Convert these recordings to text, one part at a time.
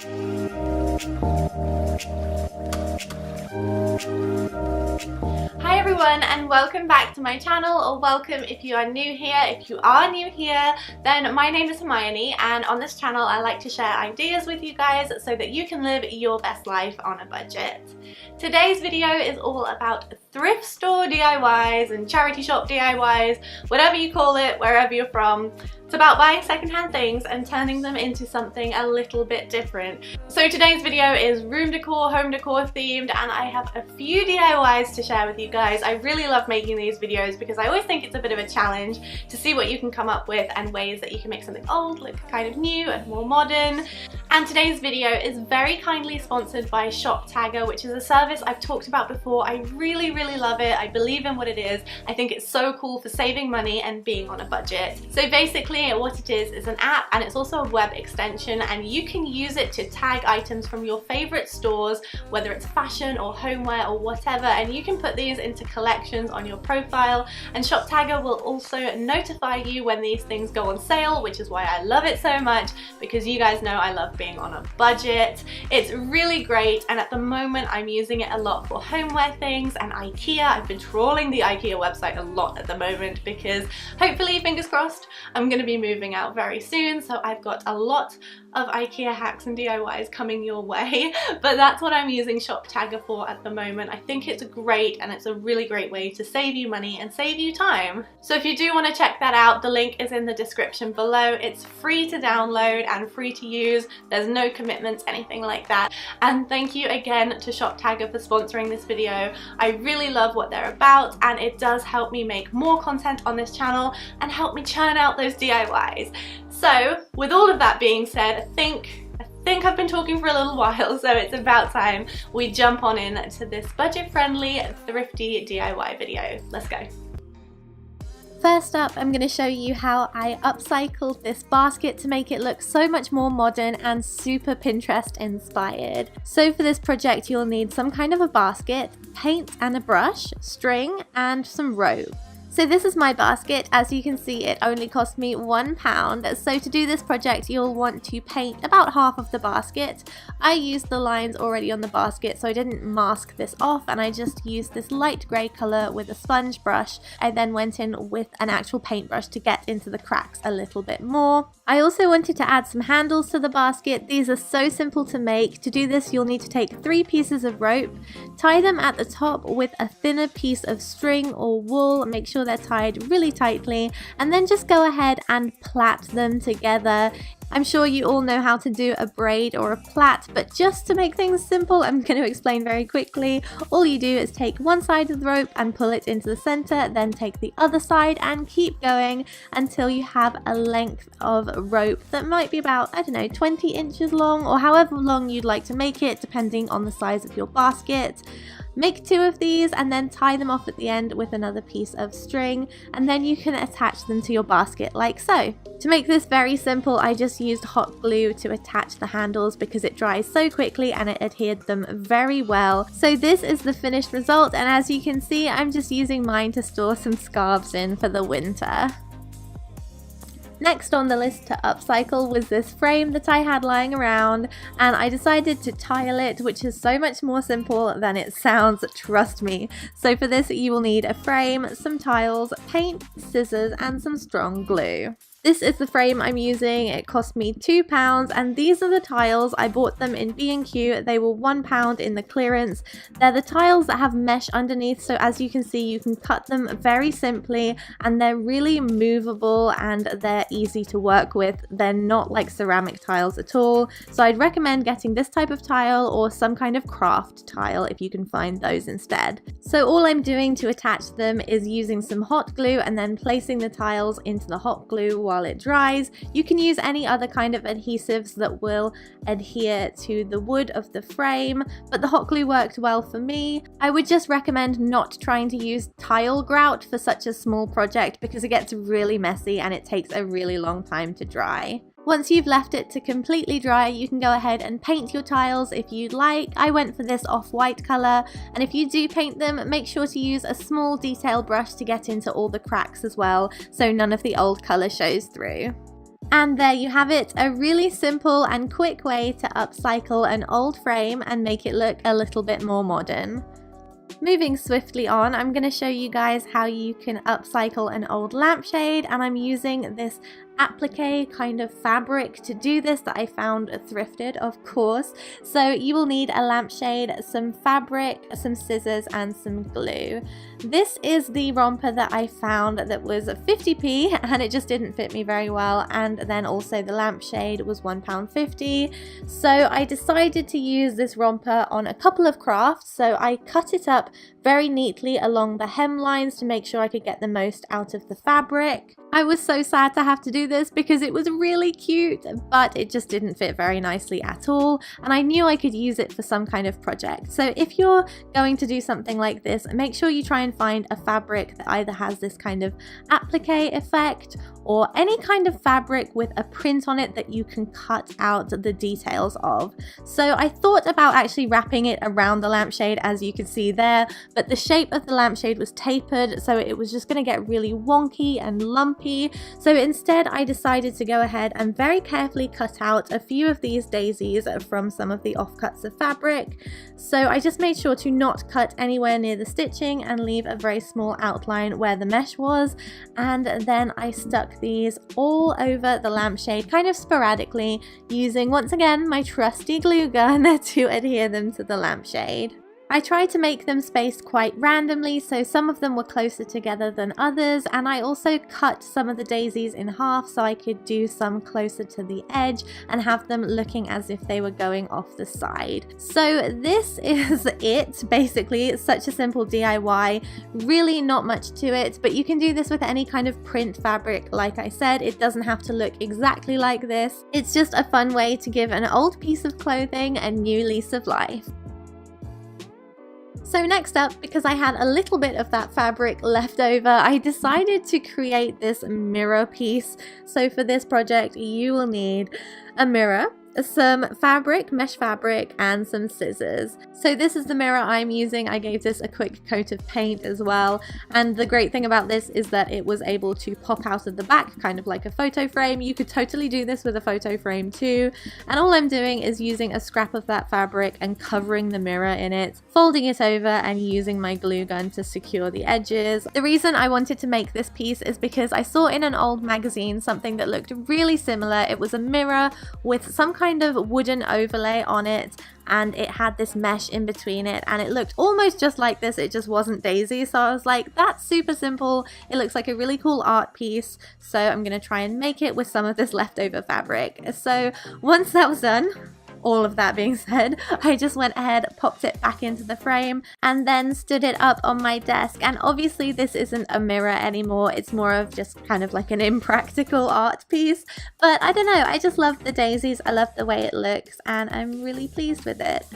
Hi everyone, and welcome back to my channel, or welcome if you are new here. If you are new here, then my name is Hermione, and on this channel I like to share ideas with you guys so that you can live your best life on a budget. Today's video is all about thrift store DIYs and charity shop DIYs, whatever you call it, wherever you're from. It's about buying secondhand things and turning them into something a little bit different. So today's video is room decor, home decor themed, and I have a few DIYs to share with you guys. I really love making these videos because I always think it's a bit of a challenge to see what you can come up with and ways that you can make something old look kind of new and more modern. And today's video is very kindly sponsored by ShopTagger, which is a service I've talked about before. I really love it. I believe in what it is. I think it's so cool for saving money and being on a budget. So basically what it is an app, and it's also a web extension, and you can use it to tag items from your favorite stores, whether it's fashion or homeware or whatever, and you can put these into collections on your profile, and ShopTagger will also notify you when these things go on sale, which is why I love it so much, because you guys know I love being on a budget. It's really great, and at the moment I'm using it a lot for homeware things and IKEA. I've been trawling the IKEA website a lot at the moment because hopefully, fingers crossed, I'm going to be moving out very soon, so I've got a lot of IKEA hacks and DIYs coming your way, but that's what I'm using ShopTagger for at the moment. I think it's great, and it's a really great way to save you money and save you time. So if you do want to check that out, the link is in the description below. It's free to download and free to use. There's no commitments, anything like that. And thank you again to ShopTagger for sponsoring this video. I really love what they're about, and it does help me make more content on this channel and help me churn out those DIYs. So with all of that being said, I think I've been talking for a little while, so it's about time we jump on in to this budget-friendly, thrifty DIY video. Let's go. First up, I'm going to show you how I upcycled this basket to make it look so much more modern and super Pinterest inspired. So for this project, you'll need some kind of a basket, paint and a brush, string, and some rope. So this is my basket. As you can see, it only cost me £1. So to do this project, you'll want to paint about half of the basket. I used the lines already on the basket, so I didn't mask this off, and I just used this light grey colour with a sponge brush. I then went in with an actual paintbrush to get into the cracks a little bit more. I also wanted to add some handles to the basket. These are so simple to make. To do this, you'll need to take 3 pieces of rope, tie them at the top with a thinner piece of string or wool. Make sure they're tied really tightly, and then just go ahead and plait them together. I'm sure you all know how to do a braid or a plait, but just to make things simple, I'm going to explain very quickly. All you do is take one side of the rope and pull it into the center, then take the other side and keep going until you have a length of rope that might be about, I don't know, 20 inches long, or however long you'd like to make it, depending on the size of your basket. Make 2 of these and then tie them off at the end with another piece of string, and then you can attach them to your basket like so. To make this very simple, I just used hot glue to attach the handles because it dries so quickly and it adhered them very well. So this is the finished result, and as you can see, I'm just using mine to store some scarves in for the winter. Next on the list to upcycle was this frame that I had lying around, and I decided to tile it, which is so much more simple than it sounds, trust me. So for this you will need a frame, some tiles, paint, scissors, and some strong glue. This is the frame I'm using. It cost me £2, and these are the tiles. I bought them in B&Q. They were £1 in the clearance. They're the tiles that have mesh underneath, so as you can see, you can cut them very simply, and they're really movable and they're easy to work with. They're not like ceramic tiles at all, so I'd recommend getting this type of tile or some kind of craft tile if you can find those instead. So all I'm doing to attach them is using some hot glue and then placing the tiles into the hot glue while it dries. You can use any other kind of adhesives that will adhere to the wood of the frame, but the hot glue worked well for me. I would just recommend not trying to use tile grout for such a small project because it gets really messy and it takes a really long time to dry. Once you've left it to completely dry, you can go ahead and paint your tiles if you'd like. I went for this off-white colour, and if you do paint them, make sure to use a small detail brush to get into all the cracks as well, so none of the old colour shows through. And there you have it, a really simple and quick way to upcycle an old frame and make it look a little bit more modern. Moving swiftly on, I'm going to show you guys how you can upcycle an old lampshade, and I'm using this applique kind of fabric to do this that I found thrifted, of course. So you will need a lampshade, some fabric, some scissors and some glue. This is the romper that I found that was 50p and it just didn't fit me very well, and then also the lampshade was £1.50. So I decided to use this romper on a couple of crafts. So I cut it up very neatly along the hemlines to make sure I could get the most out of the fabric. I was so sad to have to do this because it was really cute, but it just didn't fit very nicely at all, and I knew I could use it for some kind of project. So if you're going to do something like this, make sure you try and find a fabric that either has this kind of applique effect or any kind of fabric with a print on it that you can cut out the details of. So I thought about actually wrapping it around the lampshade, as you can see there, but the shape of the lampshade was tapered, so it was just going to get really wonky and lumpy. So instead I decided to go ahead and very carefully cut out a few of these daisies from some of the offcuts of fabric. So I just made sure to not cut anywhere near the stitching and leave a very small outline where the mesh was, and then I stuck these all over the lampshade kind of sporadically, using once again my trusty glue gun to adhere them to the lampshade. I tried to make them spaced quite randomly, so some of them were closer together than others, and I also cut some of the daisies in half so I could do some closer to the edge and have them looking as if they were going off the side. So this is it, basically. It's such a simple DIY, really not much to it, but you can do this with any kind of print fabric. Like I said, it doesn't have to look exactly like this. It's just a fun way to give an old piece of clothing a new lease of life. So next up, because I had a little bit of that fabric left over, I decided to create this mirror piece. So for this project, you will need a mirror, some fabric, mesh fabric, and some scissors. So this is the mirror I'm using. I gave this a quick coat of paint as well, and the great thing about this is that it was able to pop out of the back, kind of like a photo frame. You could totally do this with a photo frame too, and all I'm doing is using a scrap of that fabric and covering the mirror in it, folding it over and using my glue gun to secure the edges. The reason I wanted to make this piece is because I saw in an old magazine something that looked really similar. It was a mirror with some kind of wooden overlay on it, and it had this mesh in between it, and it looked almost just like this. It just wasn't daisy. So I was like, that's super simple. It looks like a really cool art piece, so I'm gonna try and make it with some of this leftover fabric. So once that was done, all of that being said, I just went ahead, popped it back into the frame, and then stood it up on my desk. And obviously this isn't a mirror anymore, it's more of just kind of like an impractical art piece, but I don't know, I just love the daisies, I love the way it looks, and I'm really pleased with it.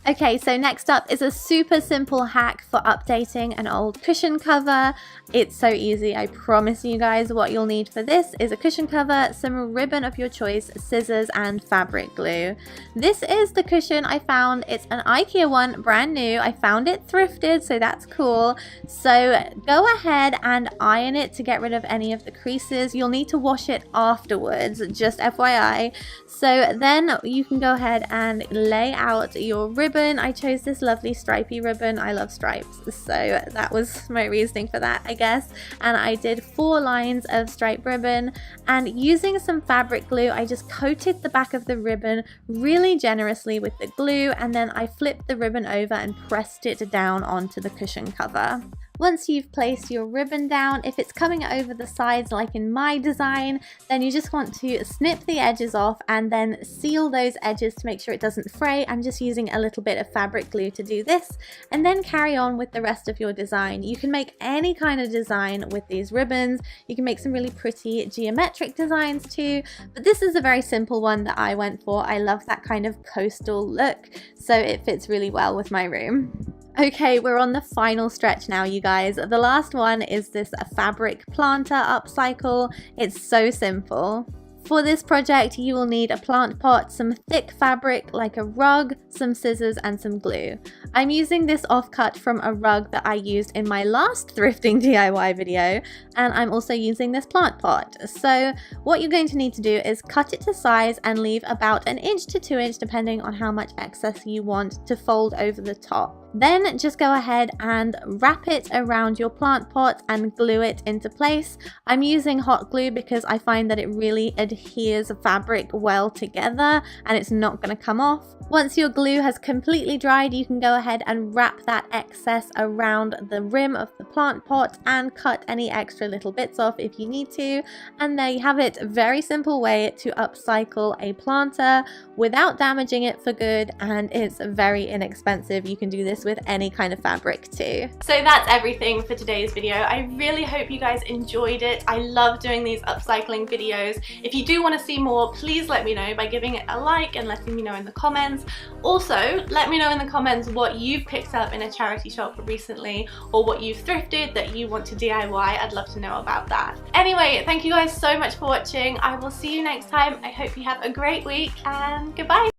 Okay, so next up is a super simple hack for updating an old cushion cover. It's so easy, I promise you guys. What you'll need for this is a cushion cover, some ribbon of your choice, scissors, and fabric glue. This is the cushion I found. It's an IKEA one, brand new. I found it thrifted, so that's cool. So go ahead and iron it to get rid of any of the creases. You'll need to wash it afterwards, just FYI. So then you can go ahead and lay out your ribbon. I chose this lovely stripy ribbon. I love stripes, so that was my reasoning for that, I guess. And I did 4 lines of striped ribbon, and using some fabric glue, I just coated the back of the ribbon really generously with the glue, and then I flipped the ribbon over and pressed it down onto the cushion cover. Once you've placed your ribbon down, if it's coming over the sides like in my design, then you just want to snip the edges off and then seal those edges to make sure it doesn't fray. I'm just using a little bit of fabric glue to do this, and then carry on with the rest of your design. You can make any kind of design with these ribbons. You can make some really pretty geometric designs too, but this is a very simple one that I went for. I love that kind of coastal look, so it fits really well with my room. Okay, we're on the final stretch now, you guys. The last one is this fabric planter upcycle. It's so simple. For this project, you will need a plant pot, some thick fabric like a rug, some scissors, and some glue. I'm using this offcut from a rug that I used in my last thrifting DIY video, and I'm also using this plant pot. So what you're going to need to do is cut it to size and leave about 1 inch to 2 inch, depending on how much excess you want to fold over the top. Then just go ahead and wrap it around your plant pot and glue it into place. I'm using hot glue because I find that it really adheres fabric well together and it's not going to come off. Once your glue has completely dried, you can go ahead and wrap that excess around the rim of the plant pot and cut any extra little bits off if you need to. And there you have it, a very simple way to upcycle a planter without damaging it for good, and it's very inexpensive. You can do this with any kind of fabric too. So that's everything for today's video. I really hope you guys enjoyed it. I love doing these upcycling videos. If you do want to see more, please let me know by giving it a like and letting me know in the comments. Also, let me know in the comments what you've picked up in a charity shop recently or what you've thrifted that you want to DIY. I'd love to know about that. Anyway, thank you guys so much for watching. I will see you next time. I hope you have a great week and goodbye.